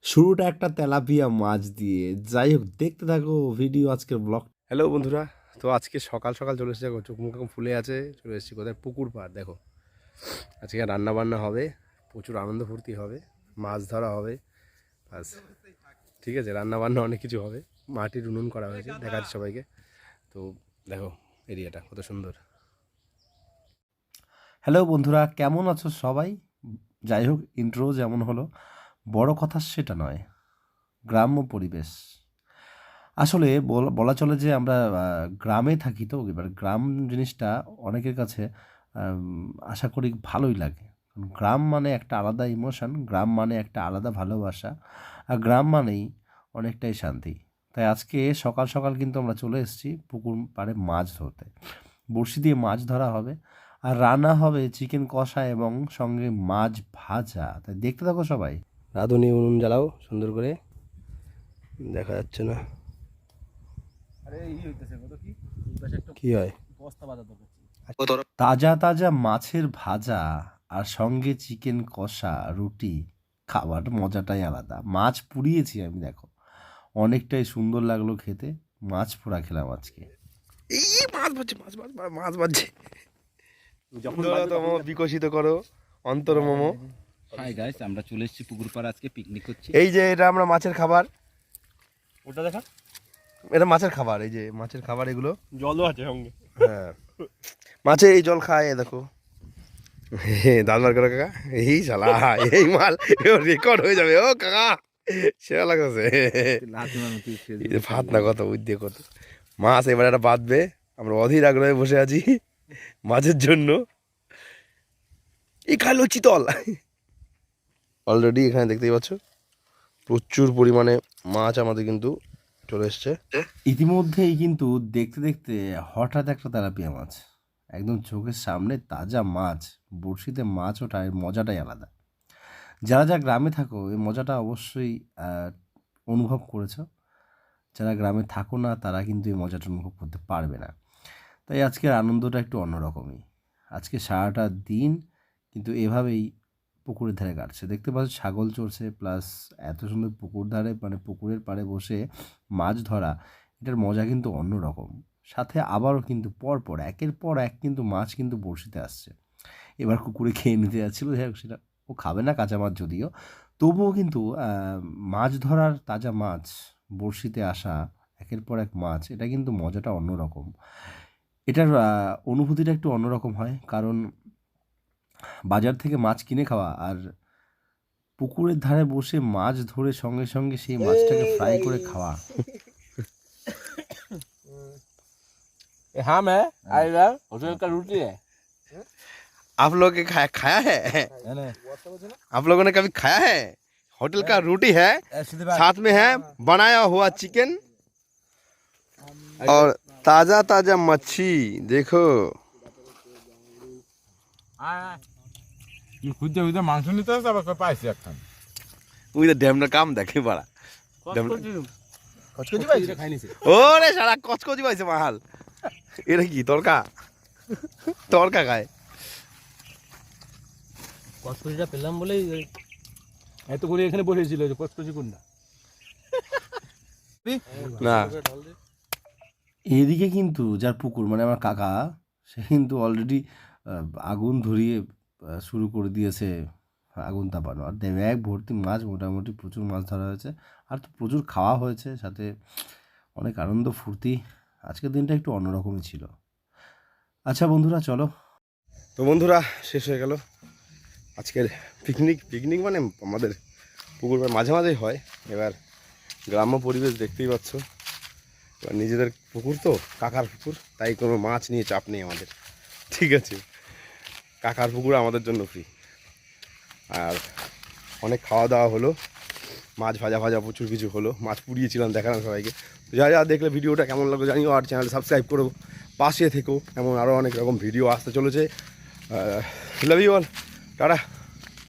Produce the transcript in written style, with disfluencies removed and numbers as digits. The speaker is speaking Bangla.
শুরুটা একটা তেলাপিয়া মাছ দিয়ে। যাই হোক দেখতে থাকো ভিডিও আজকের ব্লগ। হ্যালো বন্ধুরা, তো আজকে সকাল সকাল চলে এসেছে, চোখ মুখ এখন ফুলে আছে, চলে এসেছি কোথায়, পুকুর পাড়। দেখো আজকে রান্না বান্না হবে, প্রচুর আনন্দ ফুর্তি হবে, মাছ ধরা হবে, বাস। ঠিক আছে, রান্না বান্না অনেক কিছু হবে, মাটির উনুন করা হয়েছে, দেখাচ্ছি সবাইকে। তো দেখো এরিয়াটা কত সুন্দর। হ্যালো বন্ধুরা, কেমন আছো সবাই? যাই হোক, ইন্ট্রো যেমন হলো, বড় কথা সেটা নয়, গ্রাম্য পরিবেশ। আসলে বলা চলে যে আমরা গ্রামে থাকি, তো এবার গ্রাম জিনিসটা অনেকের কাছে আশা করি ভালোই লাগে। গ্রাম মানে একটা আলাদা ইমোশন, গ্রাম মানে একটা আলাদা ভালোবাসা, আর গ্রাম মানেই অনেকটাই শান্তি। তাই আজকে সকাল সকাল কিন্তু আমরা চলে এসেছি পুকুর পাড়ে মাছ ধরতে। বড়শি দিয়ে মাছ ধরা হবে, আর রান্না হবে চিকেন কষা এবং সঙ্গে মাছ ভাজা। তাই দেখতে থাকো সবাই। রাঁধুনি উনুন জ্বালাও সুন্দর করে, দেখা যাচ্ছে না কি হয়। তাজা তাজা মাছের ভাজা আর সঙ্গে চিকেন কষা, রুটি, খাবার মজাটাই আলাদা। মাছ পুড়িয়েছি আমি, দেখো অনেকটাই সুন্দর লাগলো খেতে। মাছ পোড়া খেলাম আজকে। এই মাছ বাজছে, মাছ মাছ মাছ বাজছে। বিকশিত করো অন্তর মোমো। হাই গাইস, আমরা চলে এসেছি পুকুর পাড়ে, আজকে পিকনিক করছি। এই যে এটা আমরা মাছের খাবার, ওটা দেখা, এটা মাছের খাবার, এই যে মাছের খাবার, এগুলো জলও আছে সঙ্গে। হ্যাঁ, মাছে এই জল খায়, দেখো দাদমার করো কাকা, এই শালা এই মাল রেকর্ড হয়ে যাবে। ও কাকা সেরা লাগতেছে, ভাত না কত উদ্যোগ কত মাছ এবার একটা বাঁধবে। আমরা অধীর আগ্রহে বসে আছি মাছের জন্য। এই খালো চিতল অলরেডি এখানে দেখতেই পাচ্ছ প্রচুর পরিমাণে মাছ আমাদের কিন্তু চলে এসছে ইতিমধ্যেই। কিন্তু দেখতে দেখতে হঠাৎ একটা তেলাপিয়া মাছ, একদম চোখের সামনে তাজা মাছ, বড়শিতে মাছ ওঠা, এর মজাটাই আলাদা। যারা যারা গ্রামে থাকো এই মজাটা অবশ্যই অনুভব করেছো। যারা গ্রামে থাকো না তারা কিন্তু এই মজাটা অনুভব করতে পারবে না। তাই আজকের আনন্দটা একটু অন্যরকমই। আজকে সারাটা দিন কিন্তু এভাবেই পুকুরের ধারে কাটছে। দেখতে পাচ্ছ ছাগল চড়ছে, প্লাস এত সুন্দর পুকুর ধারে, মানে পুকুরের পাড়ে বসে মাছ ধরা, এটার মজা কিন্তু অন্যরকম। সাথে আবারও কিন্তু পরপর একের পর এক কিন্তু মাছ কিন্তু বড়শিতে আসছে। এবার কুকুরে খেয়ে নিতে যাচ্ছিলো, যাই হোক সেটা ও খাবে না, কাঁচা মাছ যদিও, তবুও কিন্তু মাছ ধরার তাজা মাছ বড়শিতে আসা, একের পর এক মাছ, এটা কিন্তু মজাটা অন্যরকম। এটার অনুভূতিটা একটু অন্যরকম হয়, কারণ বাজার থেকে মাছ কিনে খাওয়া আর পুকুরের ধারে বসে মাছ ধরে সঙ্গে সঙ্গে সেই মাছটাকে ফ্রাই করে খাওয়া। हाँ मैं आएगा होटल का रोटी है। आप लोग के खाया है? आप लोगों ने कभी खाया है? होटल का रोटी है, साथ में है बनाया हुआ चिकन और ताजा ताजा मच्छी। देखो খুঁজতে খুঁজতে মাংস নিতে হবে, আবার পাইছি একখান। ওই তো ড্যামটা কাম দেখে বাড়া, কচকচি পাইছি, খাই নিছে। ওরে সারা কচকচি পাইছে মাহাল। এটা কি তরকা? তরকা খায়। কচকচিটা পেলাম বলেই এত করে এখানে বসেছিল, যে কচকচি কোনটা না, এদিকে কিন্তু যার পুকুর, মানে আমার কাকা, সে কিন্তু অলরেডি আগুন ধরিয়ে শুরু করে দিয়েছে, আগুন তাপানো। আর ব্যাগ ভর্তি মাছ, মোটামুটি প্রচুর মাছ ধরা হয়েছে, আর তো প্রচুর খাওয়া হয়েছে, সাথে অনেক আনন্দ ফুর্তি। আজকের দিনটা একটু অন্যরকমই ছিল। আচ্ছা বন্ধুরা চলো। তো বন্ধুরা, শেষ হয়ে গেল আজকের পিকনিক। পিকনিক মানে আমাদের পুকুর মাঝে মাঝেই হয়। এবার গ্রাম্য পরিবেশ দেখতেই পাচ্ছ, এবার নিজেদের পুকুর তো, কাকার পুকুর, তাই কোনো মাছ নিয়ে চাপ নেই আমাদের, ঠিক আছে। কাকার পুকুর আমাদের জন্য ফ্রি। আর অনেক খাওয়া দাওয়া হলো, মাছ ভাজা ভাজা প্রচুর কিছু হলো, মাছ পুড়িয়েছিলাম, দেখালাম সবাইকে। যা যা দেখলে ভিডিওটা কেমন লাগলো জানিও, আর চ্যানেল সাবস্ক্রাইব করো, পাশে থেকো, এমন আরও অনেক রকম ভিডিও আসতে চলেছে। Love you all, tata.